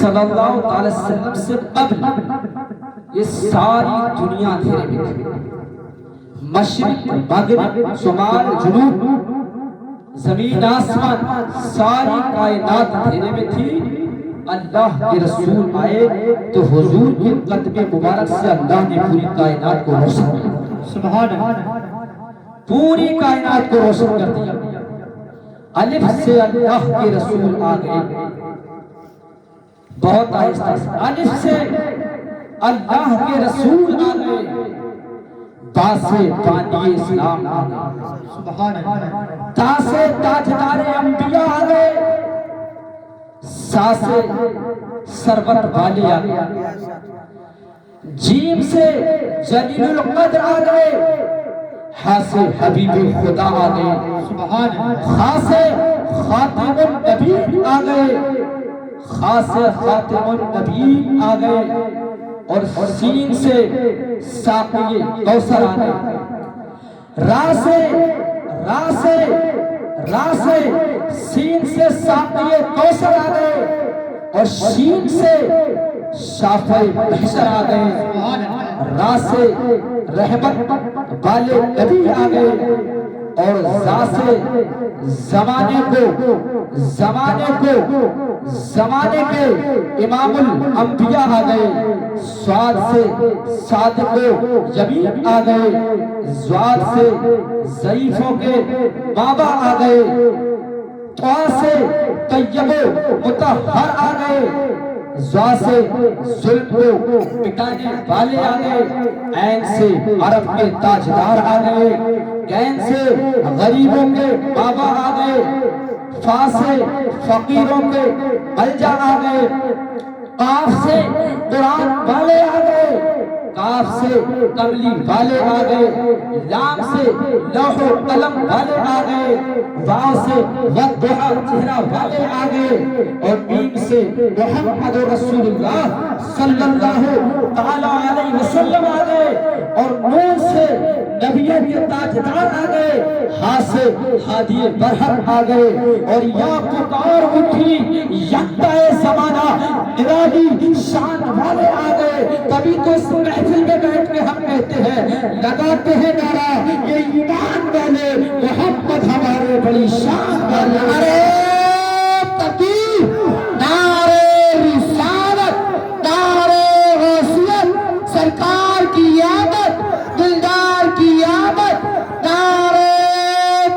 صلی اللہ علیہ وسلم سے قبل یہ ساری دنیا اندھیرے میں تھی. مشرق مغرب شمال جنوب زمین آسمان ساری کائنات اندھیرے میں تھی. اللہ کے رسول آئے تو حضور کے قدم مبارک سے اللہ نے پوری کائنات کو روشن کیا. سبحان اللہ. پوری کائنات کو روشن کر دیا. الف سے اللہ کے رسول آ گئے. بہت آہستہ سے الف سے اللہ کے رسول آ گئے. تا سے بانی اسلام آ گئے. سبحان اللہ. تا سے تاجدار انبیاء آ گئے. سا سے سرور والے آ گئے. جیم سے جلیل القدر آ گئے. ہا سے حبیب خدا آ گئے. سبحان اللہ. خا سے خاتم النبی آ گئے. خا سے خاتم النبی آ گئے. اور سین سے ساقی کوثر آ گئے. را سے سین سے ساقی کوثر آ گئے. اور شین سے شافع محشر آ گئے. را سے رحمت والے نبی آ گئے. اور زا سے زمانے کے امام الانبیاء آ گئے. سواد سے صادق و یمین آ گئے. زواد سے ضعیفوں کے بابا آ گئے. طا سے طیب و مطہر آ گئے. زوا سے ظلم کو مٹانے والے آ گئے. عین سے عرب کے تاجدار آ گئے. غین سے غریبوں کے بابا آ گئے. فا سے فقیروں کے ملجا آ گئے. قاف سے قرآن والے آ گئے. کاف سے کملی والے آ گئے. لام سے لوح و قلم والے آ گئے. واو سے والضحا چہرہ والے آ گئے. اور میم سے محمد رسول اللہ صلی اللہ تعالی علیہ وسلم آ گئے. اور نون سے نبیوں کے تاجدار آ گئے. ہا سے ہادی برحق آ گئے. اور یا پکار اٹھی یکتا زمانہ نرالی شان والے آ گئے. کبھی تو اس محفل میں بیٹھ کے ہم کہتے ہیں لگاتے ہیں نعرہ یہ ایمان والے محمد ہمارے بڑی شان والے. نعرے تکبیر، نعرے رسالت، نعرے غوثیت، سرکار کی آمد، دلدار کی آمد. نعرے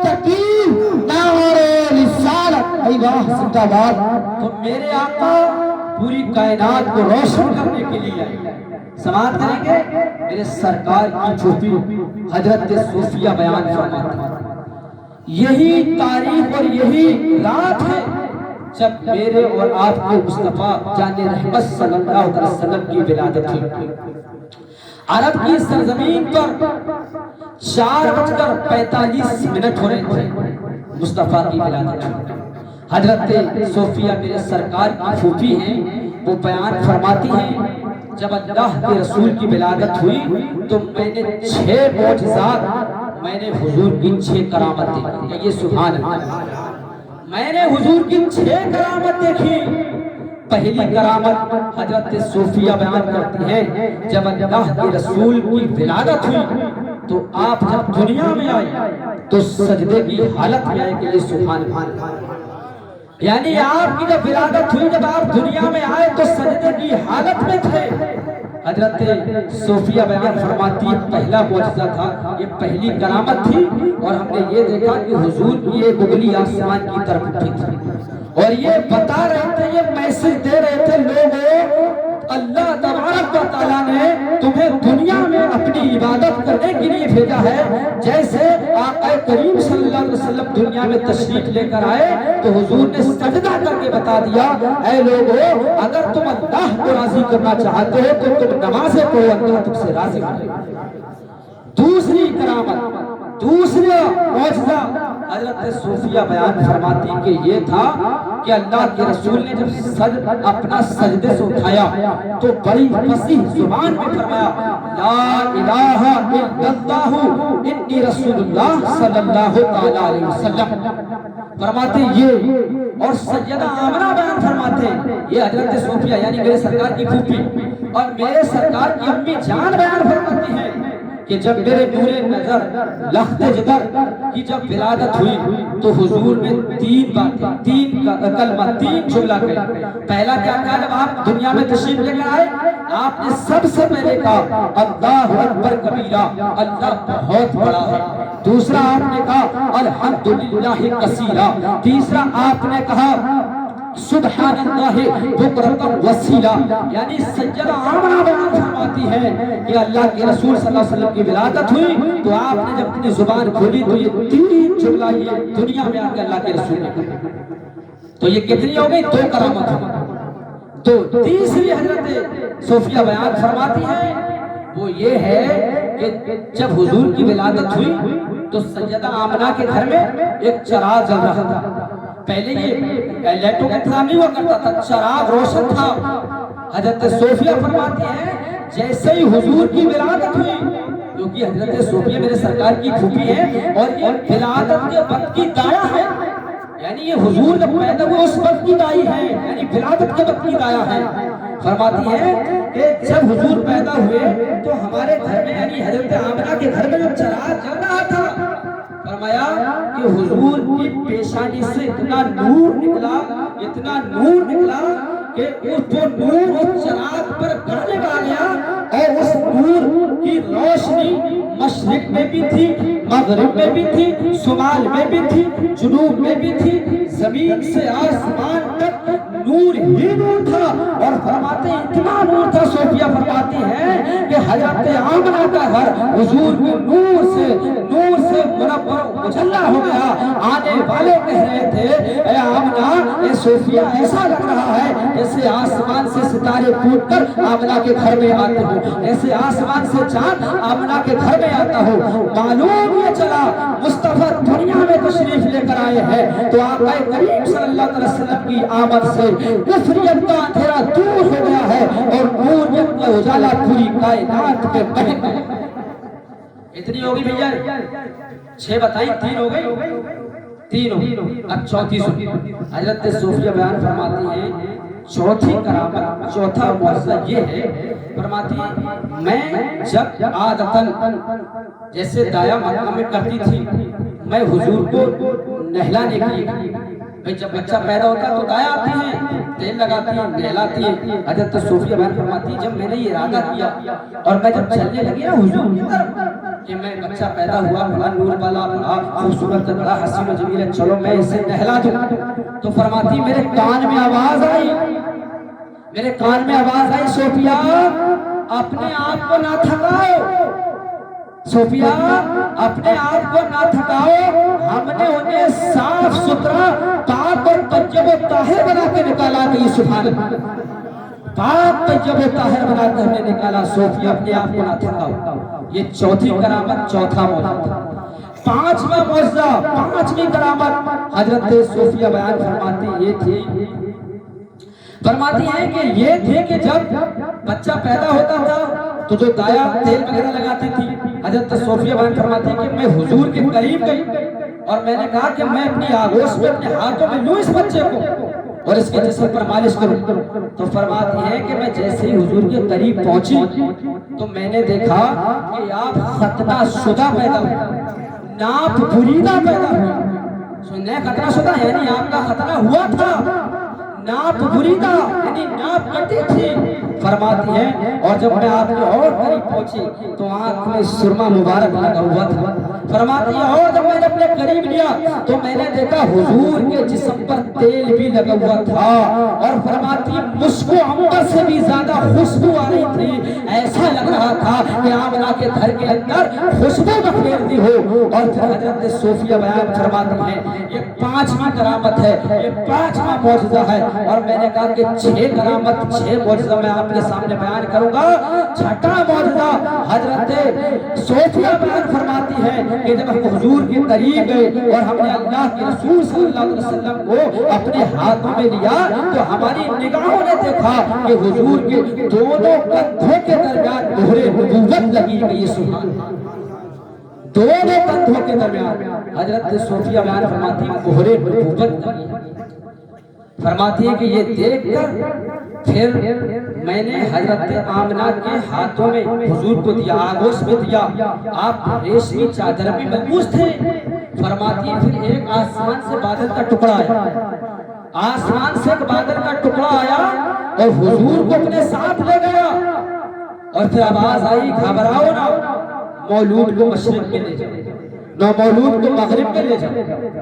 تکبیر، نعرے رسالت. ای واہ زندہ باد. تو میرے آقا پوری کائنات کو روشن کرنے کے لیے آئے. سماعت کریں گے میرے سرکار کی چھوٹی حضرت صوفیہ بیان فرماتے ہیں. یہی تاریخ اور یہی رات ہے جب میرے اور آپ کے مصطفیٰ جان رحمت صلی اللہ علیہ وسلم کی ولادت ہوئی. عرب کی سرزمین پر 4:45 ہو رہے تھے. مصطفیٰ کی ولادت ہوئی. حضرت صوفیہ میرے سرکار کی پھوپھی ہیں. وہ بیان فرماتی ہیں جب اللہ کے رسول کی ولادت ہوئی تو میں نے 6 معجزات، میں نے حضور کی 6 کرامت دیکھی. یہ سبحان اللہ. میں نے حضور کی 6 کرامت دیکھی. پہلی کرامت حضرت صوفیہ بیان کرتی ہیں جب اللہ کے رسول کی ولادت ہوئی تو آپ جب دنیا میں آئے تو سجدے کی حالت میں آئے. کہ یہ سبحان اللہ. یعنی آپ کی جب ولادت ہوئی، جب آپ دنیا میں آئے تو سجدے کی حالت میں تھے. حضرت صوفیہ بیان فرماتی ہے پہلا معجزہ تھا، یہ پہلی کرامت تھی. اور ہم نے یہ دیکھا کہ حضور کی ایک انگلی آسمان کی طرف اٹھی تھی اور یہ بتا رہے تھے، یہ میسج دے رہے تھے لوگوں اللہ تبارک و تعالیٰ نے تمہیں دنیا میں اپنی عبادت کرنے کے لیے بھیجا ہے. جیسے آقا کریم صلی اللہ علیہ وسلم دنیا میں تشریف لے کر آئے تو حضور نے سجدہ کر کے بتا دیا اے لوگوں اگر تم اللہ کو راضی کرنا چاہتے ہو تو تم نمازیں پڑھو، اللہ تم سے راضی ہو. دوسری کرامت दूसरा मौजज़ा हजरत सूफिया बयान फरमाती कि ये था कि अल्लाह के रसूल ने जब अपना सजदे से उठाया तो बड़ी फसीह जुबान में फरमाया ला इलाहा इल्लल्लाहु इन्नी रसूलुल्लाह सल्लल्लाहु तआला अलैहि वसल्लम फरमाते ये। और सैयदा आमना बयान फरमाते ये हजरत सूफिया यानी मेरे सरकार की फूफी और मेरे सरकार की अम्मी जान बयान फरमाती है कि जब मेरे नूरे नजर लख्त जिगर की जब विलादत हुई तो हुजूर में तीन बातें, तीन कलमा, तीन जुमला कहे। पहला क्या कहा जब आप दुनिया में तशरीफ लेकर आए, आपने सबसे पहले कहा अल्लाहु अकबर कबीरा, अल्लाह बहुत बड़ा है। दूसरा आपने कहा अल्हम्दुलिल्लाहि कसीरा। तीसरा आपने कहा सुब्हानल्लाहि बुकरतन वसीला। यानी सैयदा आमना बयान फरमाती है कि अल्लाह के रसूल सल्लल्लाहु अलैहि वसल्लम की विलादत हुई तो आपने जब अपनी जुबान खोली तो ये तीन जुमला ये दुनिया में आके अल्लाह के रसूल ने कहा। तो ये कितनी हो गई? दो करामत हो। तो तीसरी हजरत सूफिया बयान फरमाती है वो ये है कि जब हुजूर की विलादत हुई तो सैयदा आमना के घर में एक चिराग जल रहा था। पहले ये लाइटों का इंतजाम नहीं हुआ करता था, चिराग रोशन था। हजरत सूफिया फरमाती है जैसे ही हुजूर की विलादत हुई, क्योंकि हजरत सूफिया मेरे सरकार की फूफी है और ये विलादत के वक्त की दाया है, यानी ये हुजूर जब पैदा हुए उस वक्त की दाई है, यानी विलादत के वक्त की दाया है। फरमाती है कि जब हुजूर पैदा हुए तो हमारे घर में यानी हजरत आमना के घर में जब चिराग जल रहा था, फरमाया कि हुजूर की पेशानी से इतना नूर निकला, इतना नूर निकला कि वो नूर उस चिराग पर गड़ने लगा और उस नूर की रोशनी मशरिक में भी थी, मगरिब में भी थी, शुमाल में भी थी, जुनूब में भी थी, जमीन से आसमान तक नूर ही नूर था। और फरमाते इतना नूर था, सूफिया फरमाती है कि हजरत आमना का घर हुजूर के नूर से मुनव्वर उजल्ला हो गया। आने वाले कह रहे थे ए आमना, ए सूफिया ऐसा लग रहा है जैसे आसमान से सितारे फूटकर आमना के घर में आते हो, ऐसे आसमान से चांद आमना के घर में आता हो। मालूम ये चला मुस्तफा दुनिया में तशरीफ लेकर आए हैं तो आका करीम सल्लल्लाहु अलैहि वसल्लम की आमद से कुफरियत का अंधेरा दूर हो गया है और नूरियत का उजाला पूरी कायनात पे बह गया। इतनी होगी भैया? 6 बताई, 3 हो गई, 3 हो। अब चौथी सुनिए। हजरत सूफिया बयान फरमाती है चौथी करामत, चौथा मौजज़ा ये है, फरमाती मैं जब आदतन जैसे दाया मक्का में करती थी, मैं हुजूर को नहलाने के लिए, भाई जब बच्चा पैदा होता है तो दाया आती है, तेल लगाती है, नहलाती है। हजरत सूफिया बयान फरमाती जब मैंने ये इरादा किया और मैं जब चलने लगी ना हुजूर की तरफ कि मैं बच्चा पैदा हुआ, बड़ा नूर वाला, बड़ा खूबसूरत, बड़ा हसीन और जमील है, चलो मैं इसे नहला दूं, तो फरमाती मेरे कान में आवाज आई, मेरे कान में आवाज आई सूफिया अपने आप को ना थकाओ, सूफिया अपने आप को ना थकाओ, हमने उन्हें साफ सुथरा पाक और तय्यब व ताहिर बना के निकाला। नहीं सुभान अल्लाह, पाक तय्यब व ताहिर बना के हमने निकाला। सूफिया अपने आप को ना थकाओ। ये चौथी करामत, चौथा मौजज़ा। पांचवा मौजज़ा, पांचवी करामत हजरत सूफिया बयान फरमाती ये थी, फरमाती है कि ये थे कि जब बच्चा पैदा होता था तो जो दाया तेल वगैरह लगाती थी, हजरत सूफिया बयान फरमाती है कि मैं हुजूर के करीब गई और मैंने कहा कि मैं अपनी आगोश में अपने हाथों में लूं इस बच्चे को और इसके जिस्म पर मालिश करूं। तो फरमाती है कि मैं जैसे ही हुजूर के करीब पहुंची तो मैंने देखा कि आप खतना शुदा पैदा हुए, नाप बुरीदा पैदा हुए। सुनने खतना शुदा यानी आपका खतना हुआ था, नाप बुरीदा यानी नाप कटी थी। फरमाती है और जब मैं आपके और करीब पहुंची तो आंख में सुरमा मुबारक लगा हुआ था। फरमाती है और जब मैंने अपने करीब लिया तो मैंने देखा हुजूर के जिस्म पर तेल भी लगा हुआ था और फरमाती मुझको अंबर से भी ज्यादा खुशबू आ रही थी। ऐसा लग रहा था कि आमना के घर के अंदर खुशबू बखेर दी हो। और फिर हजरत सोफिया बयान फरमाती हैं, ये 5वीं करामत है, ये 5वां मौजज़ा है। और मैंने कहा कि 6 करामत 6 मौजज़ा मैं आपके सामने बयान करूंगा। छठा मौजज़ा हजरत सोफिया बयान फरमाती है कि जब हम हुजूर के करीब गए और हमने अल्लाह के रसूल सल्लल्लाहु अलैहि वसल्लम को अपने हाथों में लिया तो हमारी निगाहों ने देखा कि हुजूर के दोनों कंधों के दरमियान मोहरे नबूवत लगी गई। सुभान अल्लाह, दोनों कंधों के दरमियान हजरत सोफिया बयान फरमाती मोहरे नबूवत लगी। फरमाती है कि ये देखकर फिर मैंने हजरत आमना के हाथों में हुजूर को दिया, आगोश में दिया। आप रेशमी चादर में मलबूस थे। फरमाती है फिर एक आसमान से बादल का टुकड़ा आया, आसमान से एक बादल का टुकड़ा आया और हुजूर को अपने साथ ले गया। और फिर आवाज आई, घबराओ ना, मौलूद को मशरिक में ले जाओ, नौ मौलूद को मगरिब में ले जाओ,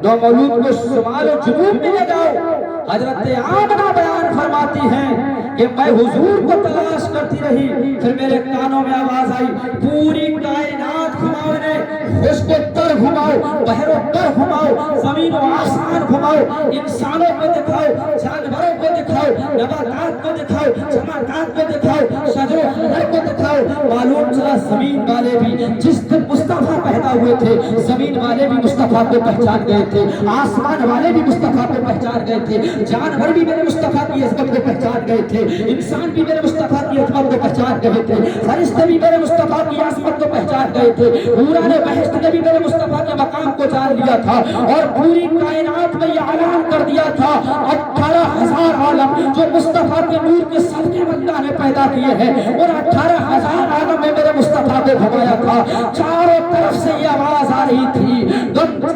नौ मौलूद को शुमाल और जुनूब में ले जाओ। हजरत आमना बयान फरमाती हैं कि मैं हुजूर को तलाश करती रही। फिर मेरे कानों में आवाज आई, पूरी कायनात घुमाओ ने, खुश्क तर घुमाओ, बहरो तर घुमाओ, जमीन और आसमान घुमाओ, इंसानों को दिखाओ, जानवरों को दिखाओ, नबातात को दिखाओ, जमातात को दिखाओ, शजरो हर को दिखाओ। मालूम चला जमीन वाले भी जिस दिन मुस्तफा पैदा हुए थे, जमीन वाले भी मुस्तफा को पहचान गए थे, आसमान वाले भी मुस्तफा को पहचान गए थे, जानवर भी मेरे मुस्तफा की अज़मत को पहचान गए थे, इंसान भी मेरे मुस्तफा की अज़मत को पहचान गए थे, फरिश्ते भी मेरे मुस्तफा की अज़मत को पहचान गए थे, हूरान बहश्त ने भी मेरे मुस्तफा के मकाम को जान लिया था। और पूरी कायनात में ये ऐलान कर दिया था 18,000 आलम जो मुस्तफा के नूर के सदके अल्लाह ने पैदा किए हैं, और 18,000 आलम में मेरे मुस्तफा को घुमाया था। चारों तरफ से ये आवाज आ रही थी,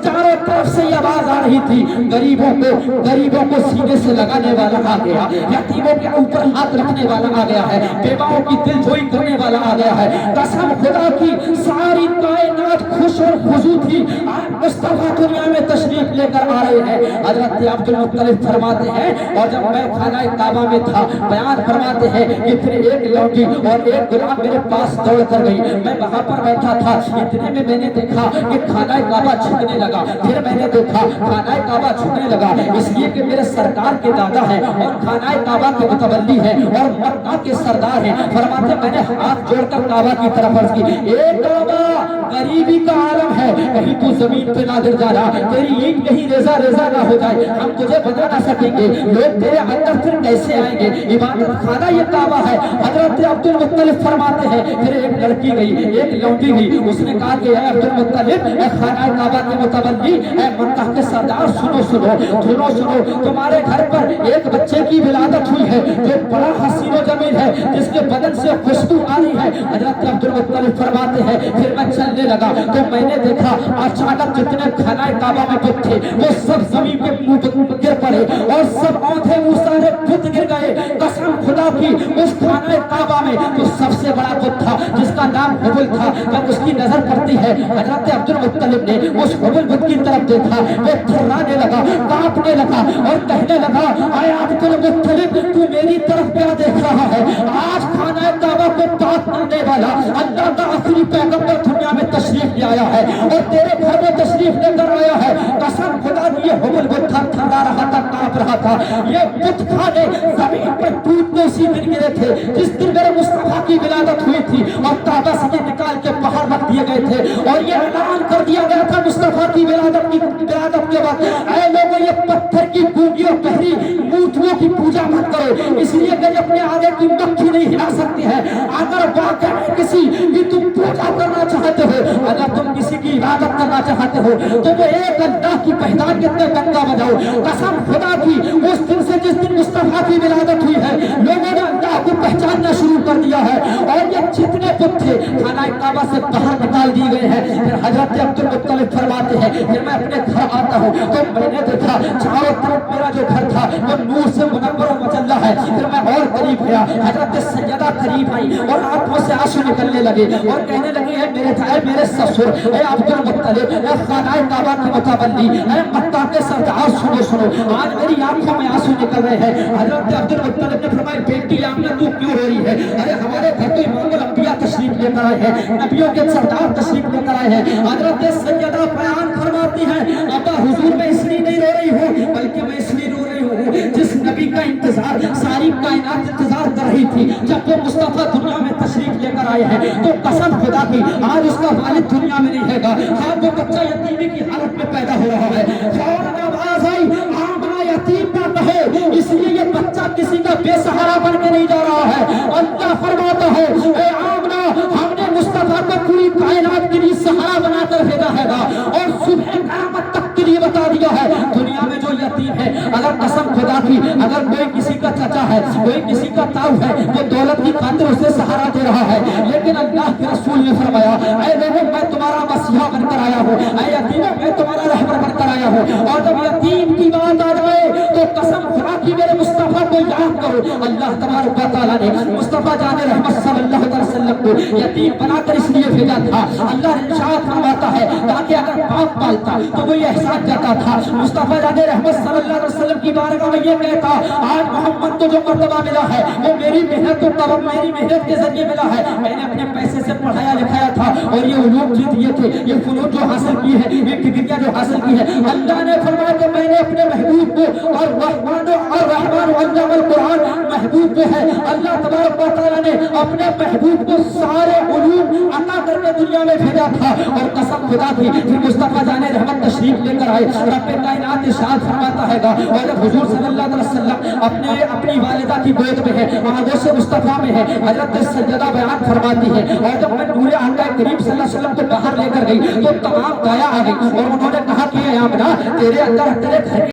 चारों तरफ से ये आवाज आ रही थी, गरीबों को सीने से लगाने वाला आ गया, यतीमों के ऊपर हाथ रखने वाला आ गया है, बेवाओं की दिलजोई करने वाला आ गया है। कसम खुदा की सारी कायनात खुश और खुशू थी, आज मुस्तफा दुनिया में तशरीफ लेकर आ रहे हैं। हजरत अब्दुल मुत्तलिब फरमाते हैं और जब मैं खाना काबा में था, बयान फरमाते हैं कि फिर एक लौंडी और एक गुलाम मेरे पास दौड़ कर गई। मैं वहां पर बैठा था, इतने में मैंने देखा कि खाना काबा झुकने लगा। फिर मैंने देखा खाना काबा झुकने लगा, इसलिए कि मेरे सरकार के दादा हैं और खाना काबा के मुतवल्ली हैं और मक्का के सरदार हैं। फरमाते मैंने हाथ जोड़कर काबा की तरफ अर्ज की, ए काबा, गरीबी का आलम है, कहीं तू जमीन पे ना गिर जाना, तेरी ईंट कहीं रेजा रेजा ना हो जाए, हम तुझे बता ना सकेंगे, लोग तेरे अंदर फिर कैसे आएंगे। इबादत खाना ये काबा है। हजरत अब्दुल मुत्तलिब फरमाते हैं फिर एक लड़की गई, एक लौंडी गई, उसने कहा कि है अब्दुल मुत्तलिब, खाना काबा के मुतवल्ली, मक्का के सरदार, सुनो सुनो सुनो सुनो, तुम्हारे घर पर एक बच्चे की विलादत हुई है जो बड़ा हसीनो जमीन है, जिसके बदन से खुशबू आ रही है। हजरत अब्दुल मुत्तलिब फरमाते हैं फिर मैं चलने लगा तो मैंने देखा अचानक जितने खाना काबा में बुत थे वो सब जमीन पे मुंह गिर पड़े और सब औंधे मुंह सारे बुत गिर गए। कसम खुदा की उस खाना काबा में तो सबसे बड़ा बुत था जिसका नाम हुबल था। जब उसकी नजर पड़ती है हजरत अब्दुल मुत्तलिब ने उस हुबल बुत की तरफ देखा, वो थर्राने लगा, कांपने लगा और कहने लगा, आए अब्दुल मुत्तलिब तू मेरी तरफ क्या देख रहा है? आज खाना काबा को पाक करने वाला अल्लाह का आखिरी पैगंबर दुनिया में तशरीफ ले आया है और तेरे घर में तशरीफ लेकर आया है। कसम खुदा की ये हुबल बुत थर्रा रहा था, कांप रहा था। ये बुत खाने जमीन पर टूटने उसी दिन गिरे थे जिस दिन मेरे मुस्तफा की विलादत हुई थी और काबा से निकाल के बाहर रख दिए गए थे और ये ऐलान कर दिया गया था मुस्तफा की विलादत के बाद, ऐ लोगों ये पत्थर की गूंगी और बहरी मूर्तियों की पूजा मत करो, इसलिए कि अपने आगे की मक्खी नहीं हिला सकती है। अगर वाकई किसी की तुम पूजा करना चाहते हो, अगर तुम किसी की इबादत करना चाहते हो तो वो एक अल्लाह की पहचान कितने गंगा बजाओ। कसम खुदा की उस दिन से जिस दिन मुस्तफा की विलादत हुई है लोगों ने अल्लाह को पहचानना शुरू कर दिया है और ये जितने बुत थे खाना काबा से बाहर निकाल दिए गए हैं। फिर हजरत अब्दुल मुत्तलिब फरमाते हैं फिर मैं अपने घर आता हूँ तो मैंने देखा चारों तरफ मेरा जो घर था वो नूर से मुनव्वर व मुजल्ला है। फिर मैं और करीब गया, हजरत सैयदा करीब आई और आंखों से आंसू निकलने लगे और कहने लगी है मेरे ससुर अब्दुल मुत्तलिब, खाना काबा के मुतवल्ली, मक्का के सरदार, सुनो सुनो आज मेरी आंखों में आंसू निकल रहे हैं। हजरत अब्दुल मुत्तलिब ने फरमाया बेटी आमना तू क्यों रो रही है? अरे हमारे घर तो इमामुल अंबिया तशरीफ लेकर आए हैं, नबियों के सरदार तशरीफ लेकर आए हैं। हजरत सैयदा बयान फरमाती हैं, अब्बा हुजूर मैं इसलिए नहीं रो रही हूँ, बल्कि मैं इसलिए रो रही हूँ जिस नबी का इंतजार सारी कायनात इंतजार कर रही थी, जब वो मुस्तफा दुनिया में तशरीफ लेकर आए हैं, तो कसम खुदा की आज उसका वालिद दुनिया में नहीं हैगा। हाँ, वो बच्चा यतीमी की हालत में पैदा हो रहा है। फौरन आवाज आई, आमना यतीम ना कहो, इसलिए ये बच्चा किसी का बेसहारा बन के नहीं जा रहा है। अल्लाह फरमाता है, ए आमना, हमने मुस्तफा को पूरी कायनात के लिए सहारा बनाकर भेजा हैगा और सुबह क़यामत तक के लिए बता दिया है, दुनिया में जो यतीम है, अगर कसम खुदा की अगर कोई किसी का चाचा है, कोई किसी का ताऊ है, वो दौलत की खातिर उसे सहारा दे रहा है, लेकिन अल्लाह के रसूल ने फरमाया, ऐ लोगों मैं तुम्हारा मसीहा बनकर आया हूँ, ऐ यतीमों मैं तुम्हारा रहबर बनकर आया हूँ। और जब यतीम की बात आ जाए तो कसम खुदा की मेरे मुस्तफा को याद करो। अल्लाह तबारक व तआला ने मुस्तफा जाने रहमत सल्लल्लाहु अलैहि वसल्लम को यतीम बनाकर इसलिए भेजा था। अल्लाह ने इरशाद फरमाता है, ताकि अगर बाप पालता तो वो ये एहसास जाता था। मुस्तफा जाने रहमत सल्लल्लाहु अलैहि वसल्लम की बारगाह में ये कहता, आज मोहम्मद को जो मर्तबा मिला है वो मेरी मेहनत और मेरी मेहनत के जरिए मिला है। मैंने अपने पैसे से पढ़ाया लिखाया था और ये उलूम जीत दिए थे, ये फुनून जो हासिल की है, ये डिग्रियां जो हासिल की है, अल्लाह ने फरमाया कि मैंने अपने महबूब को और रहमान अल्लाह कुरान महबूब को है, अल्लाह तबारक व तआला ने अपने महबूब को सारे उलूम अता करके दुनिया में भेजा था। और कसम खुदा की फिर मुस्तफा जाने रहमत तशरीफ लेकर आए, रब कायनात इरशाद फरमाता है और जब हुजूर सल्लल्लाहु अलैहि वसल्लम अपनी वालिदा की गोद में है, आगोश मुस्तफा में है, हजरत सैयदा बयान फरमाती है, और जब मैं नूरे आका करीम सल्लल्लाहु अलैहि वसल्लम को बाहर लेकर गई तो तमाम गाया आ गई और उन्होंने कहा कि आमना तेरे अंदर तेरे घर